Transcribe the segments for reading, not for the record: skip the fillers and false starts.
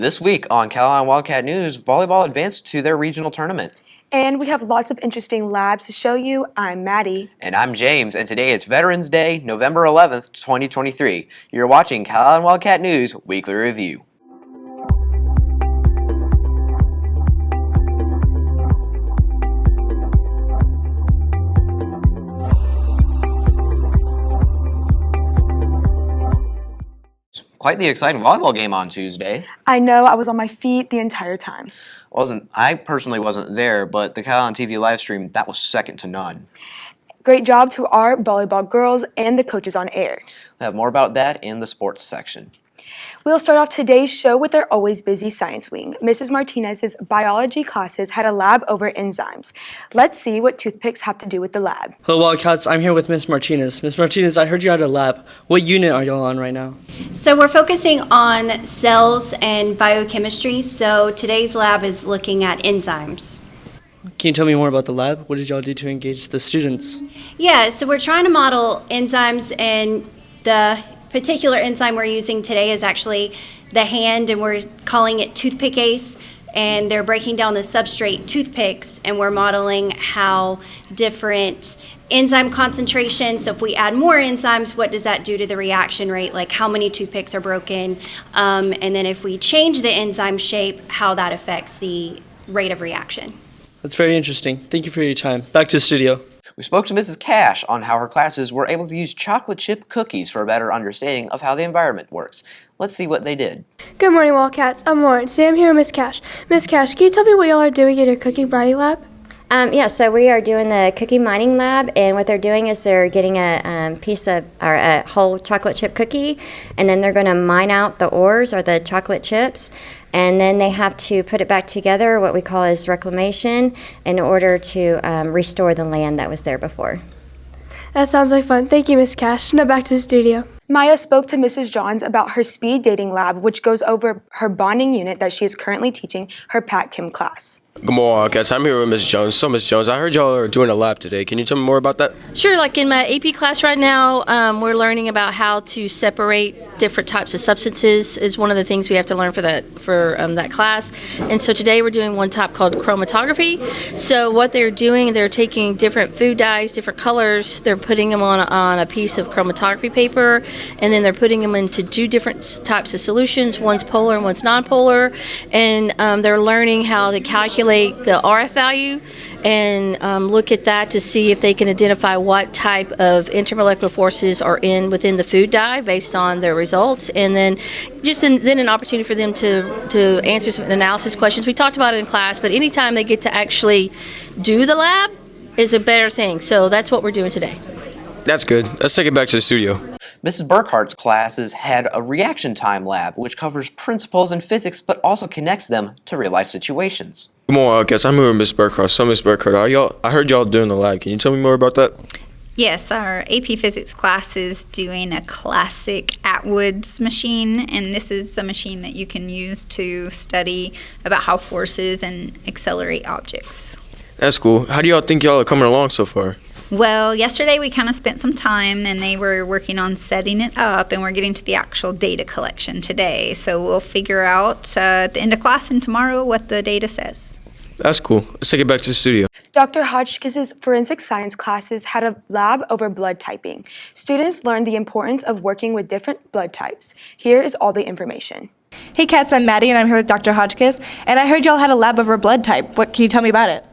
This week on Calallen Wildcat News, volleyball advanced to their regional tournament. And we have lots of interesting labs to show you. I'm Maddie. And I'm James, and today is Veterans Day, November 11th, 2023. You're watching Calallen Wildcat News Weekly Review. Quite the exciting volleyball game on Tuesday. I know, I was on my feet the entire time. I personally wasn't there, but the Calallen TV live stream, that was second to none. Great job to our volleyball girls and the coaches on air. We'll have more about that in the sports section. We'll start off today's show with our always busy science wing. Mrs. Martinez's biology classes had a lab over enzymes. Let's see what toothpicks have to do with the lab. Hello Wildcats, I'm here with Miss Martinez. Miss Martinez, I heard you had a lab. What unit are you on right now? So we're focusing on cells and biochemistry. So today's lab is looking at enzymes. Can you tell me more about the lab? What did y'all do to engage the students? Yeah, so we're trying to model enzymes, and the particular enzyme we're using today is actually the hand, and we're calling it toothpickase, and they're breaking down the substrate toothpicks, and we're modeling how different enzyme concentrations, so if we add more enzymes, what does that do to the reaction rate, like how many toothpicks are broken, and then if we change the enzyme shape, how that affects the rate of reaction. That's very interesting. Thank you for your time. Back to the studio. We spoke to Mrs. Cash on how her classes were able to use chocolate chip cookies for a better understanding of how the environment works. Let's see what they did. Good morning, Wildcats. I'm Lauren. Today I'm here with Miss Cash. Miss Cash, can you tell me what y'all are doing in your cookie mining lab? So we are doing the cookie mining lab, and what they're doing is they're getting a a whole chocolate chip cookie, and then they're going to mine out the ores or the chocolate chips, and then they have to put it back together, what we call is reclamation, in order to restore the land that was there before. That sounds like fun. Thank you, Miss Cash. Now back to the studio. Maya spoke to Mrs. Johns about her speed dating lab, which goes over her bonding unit that she is currently teaching her Pat Kim class. Good morning, Wildcats. I'm here with Ms. Jones. So, Ms. Jones, I heard y'all are doing a lab today. Can you tell me more about that? Sure. Like in my AP class right now, we're learning about how to separate different types of substances. Is one of the things we have to learn for that class. And so today we're doing one type called chromatography. So what they're doing, they're taking different food dyes, different colors. They're putting them on a piece of chromatography paper, and then they're putting them into two different types of solutions. One's polar and one's nonpolar, and they're learning how to calculate the RF value and look at that to see if they can identify what type of intermolecular forces are within the food dye based on their results, and then then an opportunity for them to answer some analysis questions. We talked about it in class, but anytime they get to actually do the lab is a better thing. So that's what we're doing today. That's good. Let's take it back to the studio. Mrs. Burkhart's classes had a reaction time lab, which covers principles in physics but also connects them to real-life situations. Good morning, Wildcats. I'm here with Ms. Burkhart. So, Ms. Burkhart, I heard y'all doing the lab. Can you tell me more about that? Yes, our AP Physics class is doing a classic Atwood's machine, and this is a machine that you can use to study about how forces and accelerate objects. That's cool. How do y'all think y'all are coming along so far? Well, yesterday we kind of spent some time, and they were working on setting it up, and we're getting to the actual data collection today. So we'll figure out at the end of class and tomorrow what the data says. That's cool. Let's take it back to the studio. Dr. Hodgkins' forensic science classes had a lab over blood typing. Students learned the importance of working with different blood types. Here is all the information. Hey Cats, I'm Maddie, and I'm here with Dr. Hodgkins, and I heard y'all had a lab over blood type. What can you tell me about it?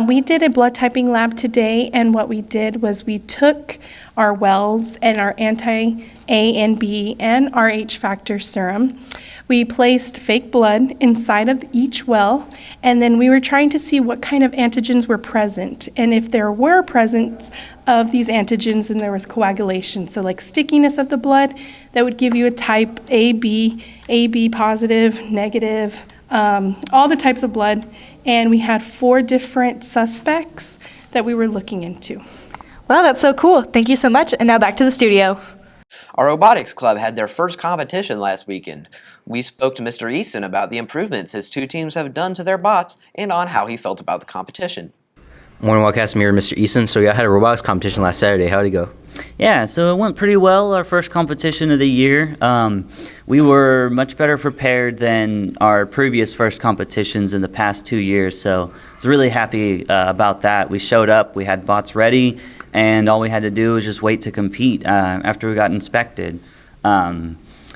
We did a blood typing lab today, and what we did was we took our wells and our anti-A and B and RH factor serum. We placed fake blood inside of each well, and then we were trying to see what kind of antigens were present. And if there were presence of these antigens, then there was coagulation. So like stickiness of the blood, that would give you a type AB positive, negative, all the types of blood. And we had 4 different suspects that we were looking into. Well, that's so cool. Thank you so much. And now back to the studio. Our robotics club had their first competition last weekend. We spoke to Mr. Easton about the improvements his two teams have done to their bots and on how he felt about the competition. Morning, Wildcats. I'm here with Mr. Easton. So, I had a robotics competition last Saturday. How'd it go? Yeah, so it went pretty well, our first competition of the year. We were much better prepared than our previous first competitions in the past 2 years, so I was really happy about that. We showed up, we had bots ready, and all we had to do was just wait to compete after we got inspected.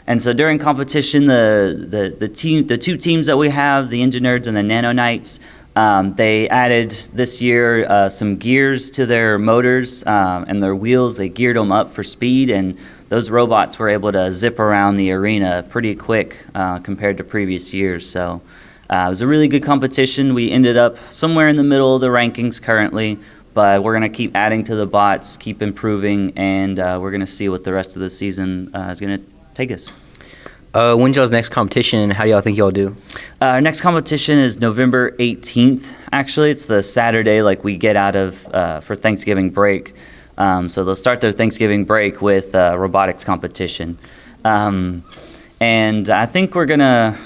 And so during competition, the two teams that we have, the Engineers and the Nano Knights, they added this year some gears to their motors and their wheels. They geared them up for speed, and those robots were able to zip around the arena pretty quick compared to previous years. So it was a really good competition. We ended up somewhere in the middle of the rankings currently, but we're going to keep adding to the bots, keep improving, and we're going to see what the rest of the season is going to take us. When's y'all's next competition? How do y'all think y'all do? Our next competition is November 18th. Actually, it's the Saturday like we get out of for Thanksgiving break. So they'll start their Thanksgiving break with robotics competition. And I think we're gonna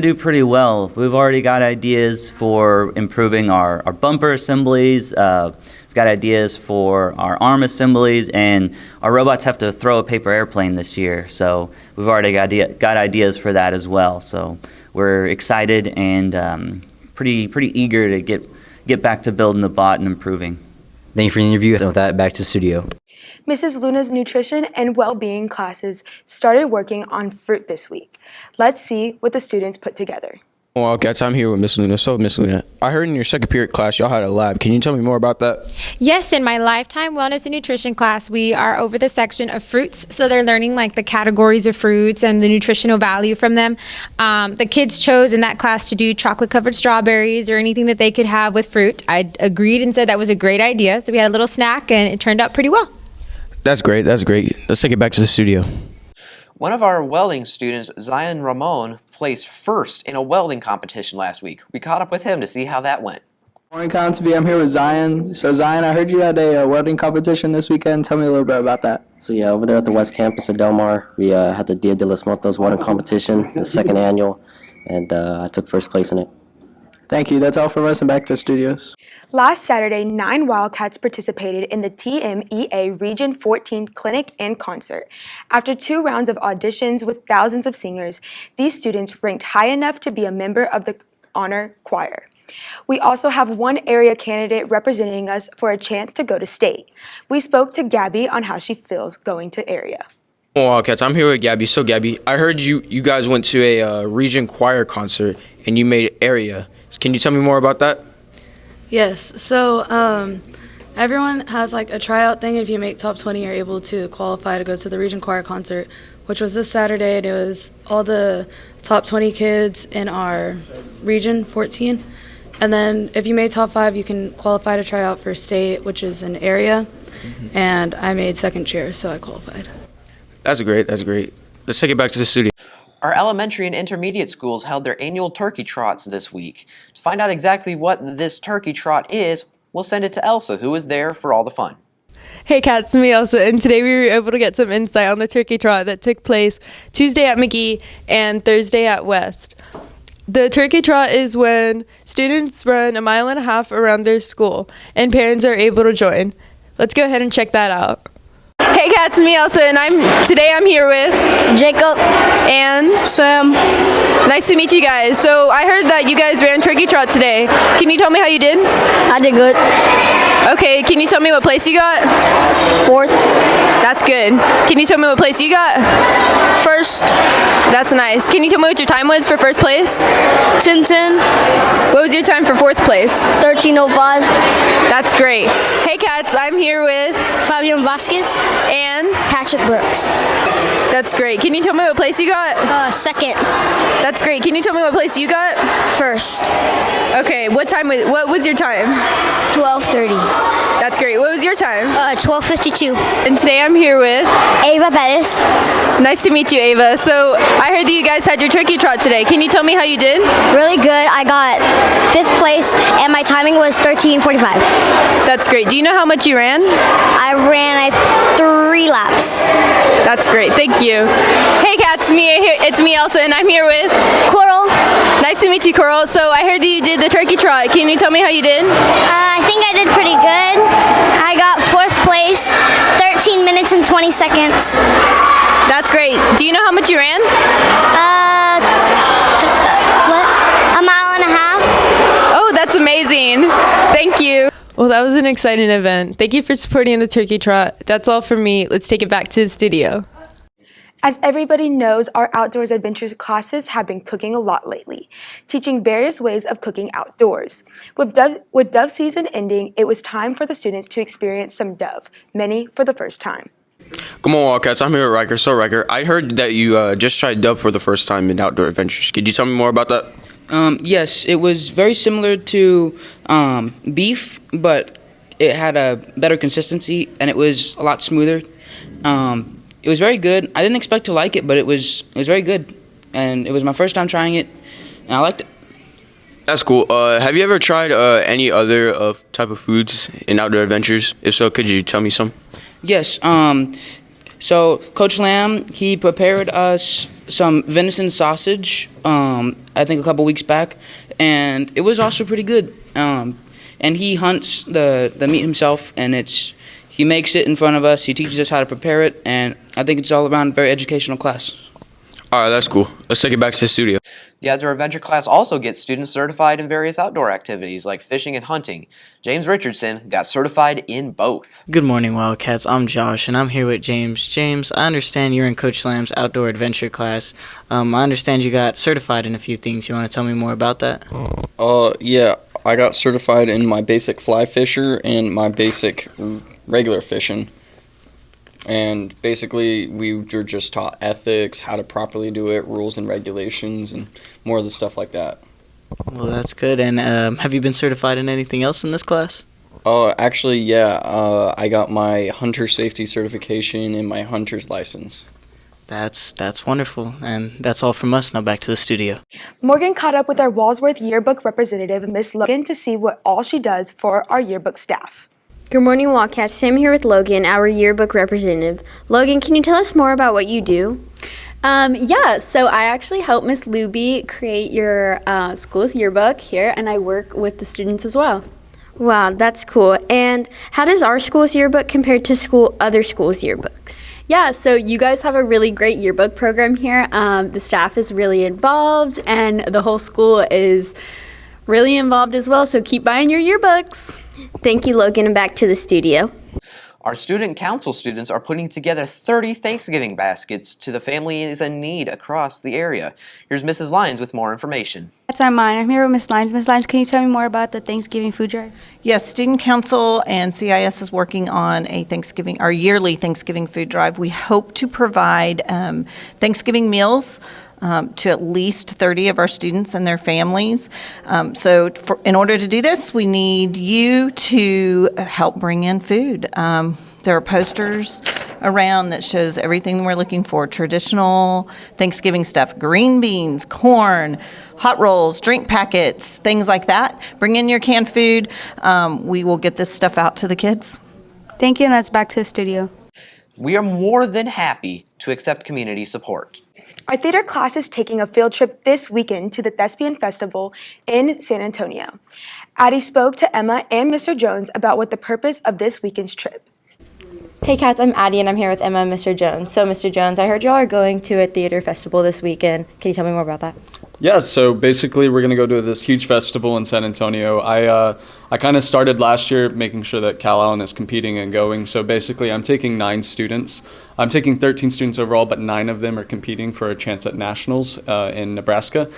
do pretty well. We've already got ideas for improving our bumper assemblies. We've got ideas for our arm assemblies, and our robots have to throw a paper airplane this year. So we've already got ideas for that as well. So we're excited and pretty eager to get back to building the bot and improving. Thank you for the interview. And with that, back to the studio. Mrs. Luna's nutrition and well-being classes started working on fruit this week. Let's see what the students put together. Wildcats, I'm here with Miss Luna. So, Miss Luna, I heard in your second period class y'all had a lab. Can you tell me more about that? Yes, in my lifetime wellness and nutrition class, we are over the section of fruits. So they're learning like the categories of fruits and the nutritional value from them. The kids chose in that class to do chocolate-covered strawberries or anything that they could have with fruit. I agreed and said that was a great idea. So we had a little snack, and it turned out pretty well. That's great. That's great. Let's take it back to the studio. One of our welding students, Zion Ramon, placed first in a welding competition last week. We caught up with him to see how that went. Morning, Calallen TV. I'm here with Zion. So, Zion, I heard you had a welding competition this weekend. Tell me a little bit about that. So, yeah, over there at the West Campus of Del Mar, we had the Dia de los Muertos welding competition, the second annual, and I took first place in it. Thank you. That's all from us, and back to the studios. Last Saturday, 9 Wildcats participated in the TMEA Region 14 clinic and concert. After 2 rounds of auditions with thousands of singers, these students ranked high enough to be a member of the honor choir. We also have one area candidate representing us for a chance to go to state. We spoke to Gabby on how she feels going to area. Wildcats, I'm here with Gabby. So, Gabby, I heard you guys went to a region choir concert and you made area. Can you tell me more about that? Yes. So everyone has like a tryout thing. If you make top 20, you're able to qualify to go to the region choir concert, which was this Saturday. And it was all the top 20 kids in our region 14. And then if you made top 5, you can qualify to try out for state, which is an area. Mm-hmm. And I made second chair, so I qualified. That's great. That's great. Let's take it back to the studio. Our elementary and intermediate schools held their annual turkey trots this week. To find out exactly what this turkey trot is, we'll send it to Elsa, who was there for all the fun. Hey Cats, me Elsa, and today we were able to get some insight on the turkey trot that took place Tuesday at McGee and Thursday at West. The turkey trot is when students run 1.5 miles around their school and parents are able to join. Let's go ahead and check that out. Hey Cats, me Elsa, and today I'm here with Jacob and Sam. Nice to meet you guys. So I heard that you guys ran turkey trot today. Can you tell me how you did? I did good. Okay, can you tell me what place you got? 4th. That's good. Can you tell me what place you got? 1st. That's nice. Can you tell me what your time was for first place? 10:10. What was your time for 4th place? 13:05. That's great. Hey Cats, I'm here with Fabian Vasquez and Patrick Brooks. That's great. Can you tell me what place you got? 2nd. That's great. Can you tell me what place you got? 1st. Okay, what was your time? 12:30. That's great. What was your time? 12:52. And today I'm here with Ava Perez. Nice to meet you, Ava. So I heard that you guys had your turkey trot today. Can you tell me how you did? Really good. I got 5th place and my timing was 13:45. That's great. Do you know how much you ran? I ran 3 laps. That's great. Thank you. Hey Cats, it's me Elsa, and I'm here with Coral. Nice to meet you, Coral. So I heard that you did the turkey trot. Can you tell me how you did? I think I did pretty good. I got 4th place, 13 minutes 20 seconds. That's great. Do you know how much you ran? What? A mile and a half. Oh, that's amazing. Thank you. Well, that was an exciting event. Thank you for supporting the Turkey Trot. That's all from me. Let's take it back to the studio. As everybody knows, our outdoors adventure classes have been cooking a lot lately, teaching various ways of cooking outdoors. With dove season ending, it was time for the students to experience some dove, many for the first time. Come on, Wildcats. I'm here with Riker. So, Riker, I heard that you just tried dove for the first time in outdoor adventures. Could you tell me more about that? Yes, it was very similar to beef, but it had a better consistency and it was a lot smoother. It was very good. I didn't expect to like it, but it was very good, and it was my first time trying it, and I liked it. That's cool. Have you ever tried any other type of foods in outdoor adventures? If so, could you tell me some? Yes. So Coach Lamb, he prepared us some venison sausage, I think a couple weeks back, and it was also pretty good. And he hunts the meat himself, and he makes it in front of us. He teaches us how to prepare it, and I think it's all around a very educational class. All right, that's cool. Let's take it back to the studio. The outdoor adventure class also gets students certified in various outdoor activities like fishing and hunting. James Richardson got certified in both. Good morning, Wildcats. I'm Josh, and I'm here with James. James, I understand you're in Coach Lamb's outdoor adventure class. I understand you got certified in a few things. You want to tell me more about that? Yeah, I got certified in my basic fly fisher and my basic regular fishing. And basically, we were just taught ethics, how to properly do it, rules and regulations, and more of the stuff like that. Well, that's good. And have you been certified in anything else in this class? Actually, yeah. I got my hunter safety certification and my hunter's license. That's wonderful. And that's all from us. Now back to the studio. Morgan caught up with our Walsworth Yearbook representative, Miss Logan, to see what all she does for our yearbook staff. Good morning, Wildcats. Sam here with Logan, our yearbook representative. Logan, can you tell us more about what you do? Yeah, so I actually help Miss Luby create your school's yearbook here, and I work with the students as well. Wow, that's cool. And how does our school's yearbook compare to other schools' yearbooks? Yeah, so you guys have a really great yearbook program here. The staff is really involved, and the whole school is really involved as well, so keep buying your yearbooks. Thank you, Logan, and back to the studio. Our student council students are putting together 30 Thanksgiving baskets to the families in need across the area. Here's Mrs. Lyons with more information. That's mine. I'm here with Ms. Lyons. Ms. Lyons, can you tell me more about the Thanksgiving food drive? Yes, Student Council and CIS is working on our yearly Thanksgiving food drive. We hope to provide Thanksgiving meals to at least 30 of our students and their families. In order to do this, we need you to help bring in food. There are posters around that shows everything we're looking for. Traditional Thanksgiving stuff, green beans, corn, hot rolls, drink packets, things like that. Bring in your canned food. We will get this stuff out to the kids. Thank you, and that's back to the studio. We are more than happy to accept community support. Our theater class is taking a field trip this weekend to the Thespian Festival in San Antonio. Addie spoke to Emma and Mr. Jones about what the purpose of this weekend's trip. Hey Cats, I'm Addie and I'm here with Emma and Mr. Jones. So Mr. Jones, I heard y'all are going to a theater festival this weekend. Can you tell me more about that? Yeah, so basically we're going to go to this huge festival in San Antonio. I kind of started last year making sure that Calallen is competing and going. So basically I'm taking 9 students. I'm taking 13 students overall, but 9 of them are competing for a chance at nationals in Nebraska.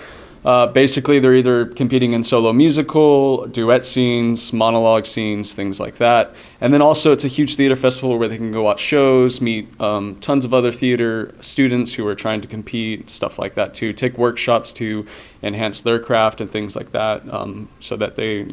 Basically, they're either competing in solo musical, duet scenes, monologue scenes, things like that. And then also it's a huge theater festival where they can go watch shows, meet tons of other theater students who are trying to compete, stuff like that too. Take workshops to enhance their craft and things like that, so that they,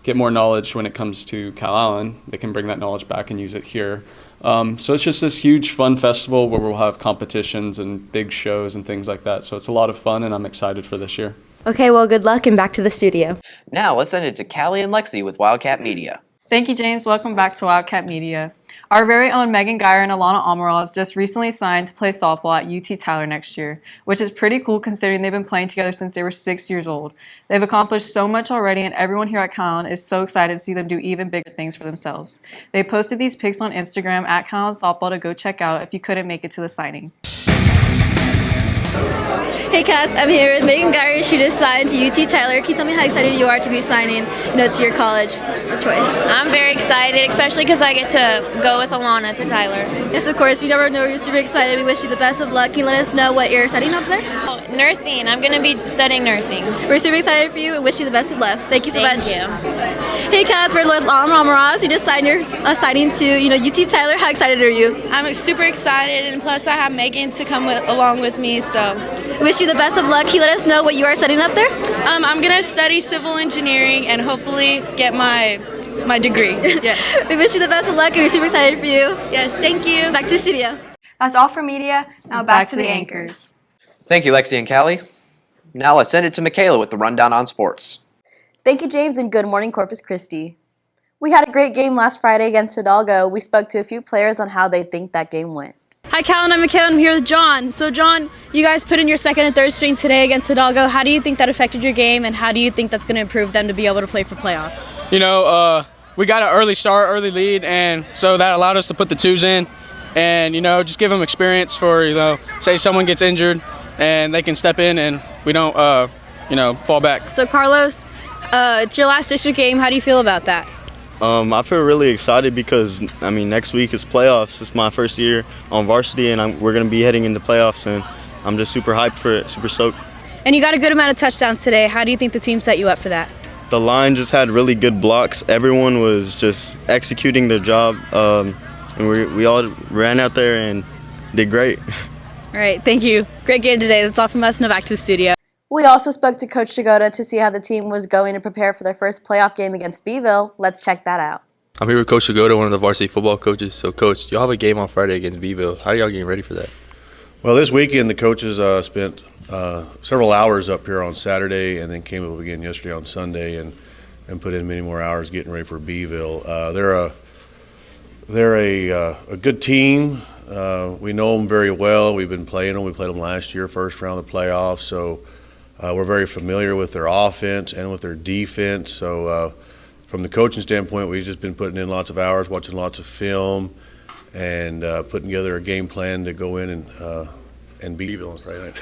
get more knowledge when it comes to Calallen. They can bring that knowledge back and use it here. So it's just this huge fun festival where we'll have competitions and big shows and things like that. So it's a lot of fun and I'm excited for this year. Okay, well, good luck and back to the studio. Now let's send it to Callie and Lexi with Wildcat Media. Thank you, James. Welcome back to Wildcat Media. Our very own Megan Geyer and Alana Almiral just recently signed to play softball at UT Tyler next year, which is pretty cool considering they've been playing together since they were 6 years old. They've accomplished so much already, and everyone here at Calallen is so excited to see them do even bigger things for themselves. They posted these pics on Instagram at Calallen Softball to go check out if you couldn't make it to the signing. Hey Cats, I'm here with Megan Geyer. She just signed to UT Tyler. Can you tell me how excited you are to be signing, to your college of choice? I'm very excited, especially because I get to go with Alana to Tyler. Yes, of course. We never know you're super excited. We wish you the best of luck. Can you let us know what you're studying up there? Oh, nursing. I'm going to be studying nursing. We're super excited for you and wish you the best of luck. Thank you so much. Thank you. Hey Cats, we're with Alana Almiral. You just signed your signing to UT Tyler. How excited are you? I'm super excited, and plus I have Megan to come along with me, so. Wish you the best of luck. Can you let us know what you are studying up there? I'm going to study civil engineering and hopefully get my degree. Yeah. We wish you the best of luck and we're super excited for you. Yes, thank you. Back to the studio. That's all for media. Now back to the anchors. Thank you, Lexi and Callie. Now let's send it to Michaela with the rundown on sports. Thank you, James, and good morning, Corpus Christi. We had a great game last Friday against Hidalgo. We spoke to a few players on how they think that game went. Hi, Calallen. I'm Michaela. I'm here with John. So, John, you guys put in your second and third strings today against Hidalgo. How do you think that affected your game, and how do you think that's going to improve them to be able to play for playoffs? We got an early start, early lead, and so that allowed us to put the twos in and, just give them experience for, say someone gets injured and they can step in and we don't, fall back. So, Carlos, it's your last district game. How do you feel about that? I feel really excited because, next week is playoffs. It's my first year on varsity, and we're going to be heading into playoffs, and I'm just super hyped for it, super stoked. And you got a good amount of touchdowns today. How do you think the team set you up for that? The line just had really good blocks. Everyone was just executing their job, and we all ran out there and did great. All right, thank you. Great game today. That's all from us. Now back to the studio. We also spoke to Coach Jagoda to see how the team was going to prepare for their first playoff game against Beeville. Let's check that out. I'm here with Coach Jagoda, one of the varsity football coaches. So, Coach, y'all have a game on Friday against Beeville. How are y'all getting ready for that? Well, this weekend the coaches spent several hours up here on Saturday and then came up again yesterday on Sunday and put in many more hours getting ready for Beeville. They're a good team. We know them very well. We've been playing them. We played them last year, first round of the playoffs. So we're very familiar with their offense and with their defense. So from the coaching standpoint, we've just been putting in lots of hours, watching lots of film, and putting together a game plan to go in and beat Beeville on Friday night.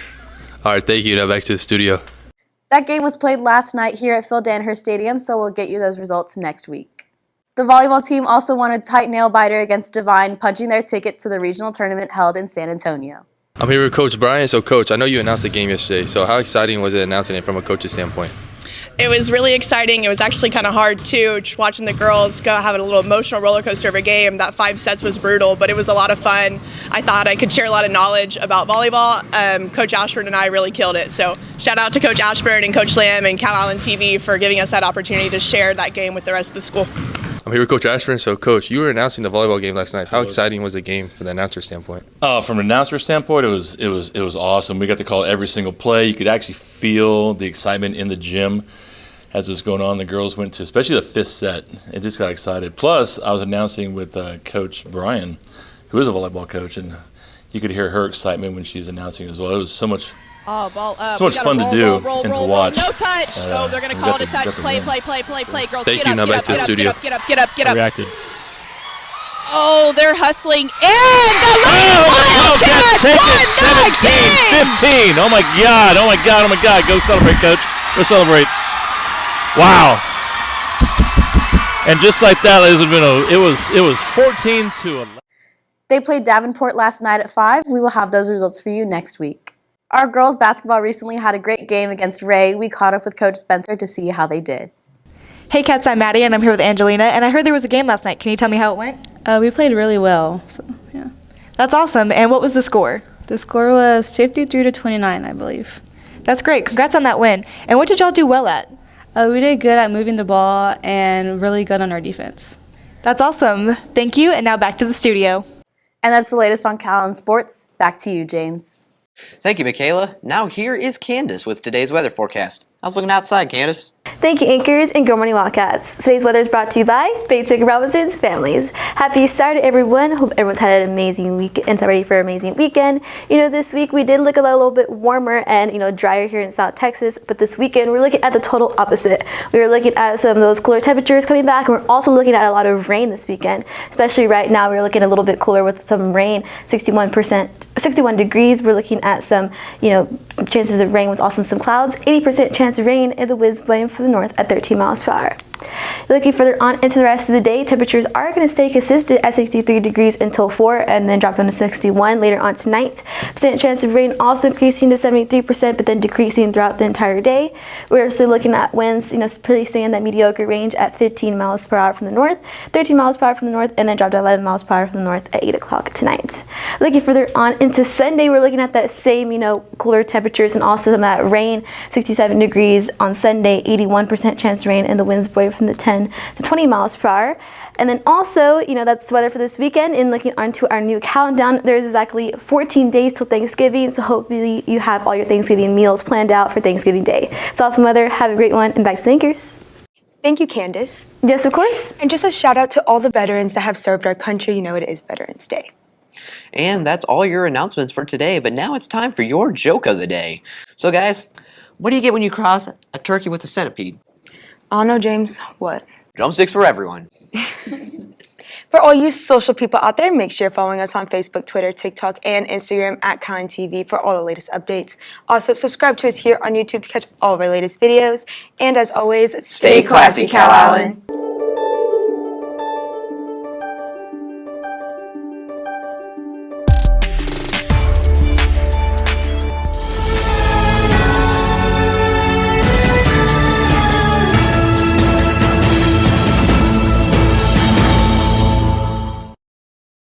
All right, thank you. Now back to the studio. That game was played last night here at Phil Danaher Stadium, so we'll get you those results next week. The volleyball team also won a tight nail-biter against Divine, punching their ticket to the regional tournament held in San Antonio. I'm here with Coach Brian. So, Coach, I know you announced the game yesterday. So how exciting was it announcing it from a coach's standpoint? It was really exciting. It was actually kind of hard, too, just watching the girls go have a little emotional roller coaster of a game. That 5 sets was brutal, but it was a lot of fun. I thought I could share a lot of knowledge about volleyball. Coach Ashburn and I really killed it. So shout out to Coach Ashburn and Coach Lamb and Calallen TV for giving us that opportunity to share that game with the rest of the school. I'm here with Coach Ashburn. So, Coach, you were announcing the volleyball game last night. How exciting was the game from the announcer standpoint? From an announcer standpoint, it was awesome. We got to call every single play. You could actually feel the excitement in the gym as it was going on. The girls went to, especially the 5th set, it just got excited. Plus, I was announcing with Coach Brian, who is a volleyball coach, and you could hear her excitement when she's announcing as well. It was so much so much fun to do and to watch. No touch. They're going to call it a touch. Play. Girls, thank you. Now back to the studio. Get up. Reacted. Oh, they're hustling. And the Wildcats won 17-15. Oh my God. Go celebrate, Coach. Go celebrate. Wow. And just like that, ladies and gentlemen, it was 14-11. They played Davenport last night at 5. We will have those results for you next week. Our girls basketball recently had a great game against Ray. We caught up with Coach Spencer to see how they did. Hey Cats, I'm Maddie and I'm here with Angelina, and I heard there was a game last night. Can you tell me how it went? We played really well, so yeah. That's awesome. And what was the score? The score was 53-29, I believe. That's great. Congrats on that win. And what did y'all do well at? We did good at moving the ball and really good on our defense. That's awesome. Thank you, and now back to the studio. And that's the latest on Calallen Sports. Back to you, James. Thank you, Michaela. Now here is Candace with today's weather forecast. How's it looking outside, Candace? Thank you, anchors, and good morning, Wildcats. Today's weather is brought to you by Basic Robinson's Families. Happy Saturday, everyone. Hope everyone's had an amazing week and ready for an amazing weekend. This week we did look a little bit warmer and, drier here in South Texas, but this weekend we're looking at the total opposite. We were looking at some of those cooler temperatures coming back, and we're also looking at a lot of rain this weekend, especially right now. We're looking a little bit cooler with some rain, 61 degrees. We're looking at some, chances of rain with also some clouds, 80% chance of rain, and the winds blowing from the north at 13 miles per hour. Looking further on into the rest of the day, temperatures are going to stay consistent at 63 degrees until 4 and then drop down to 61 later on tonight. Percent chance of rain also increasing to 73%, but then decreasing throughout the entire day. We're still looking at winds, pretty staying in that mediocre range at 15 miles per hour from the north, 13 miles per hour from the north, and then drop to 11 miles per hour from the north at 8 o'clock tonight. Looking further on into Sunday, we're looking at that same, cooler temperatures and also some of that rain, 67 degrees on Sunday, 81% chance of rain, and the winds blowing from the 10 to 20 miles per hour. And then also, that's the weather for this weekend. And looking onto our new countdown, there's exactly 14 days till Thanksgiving, so hopefully you have all your Thanksgiving meals planned out for Thanksgiving Day. It's all from weather. Have a great one, and back to the anchors. Thank you, Candace. Yes, of course. And just a shout out to all the veterans that have served our country. It is Veterans Day. And that's all your announcements for today, but now it's time for your joke of the day. So guys, what do you get when you cross a turkey with a centipede? I don't know, James. What? Drumsticks for everyone. For all you social people out there, make sure you're following us on Facebook, Twitter, TikTok, and Instagram at Calallen TV for all the latest updates. Also, subscribe to us here on YouTube to catch all of our latest videos. And as always, stay classy, Calallen.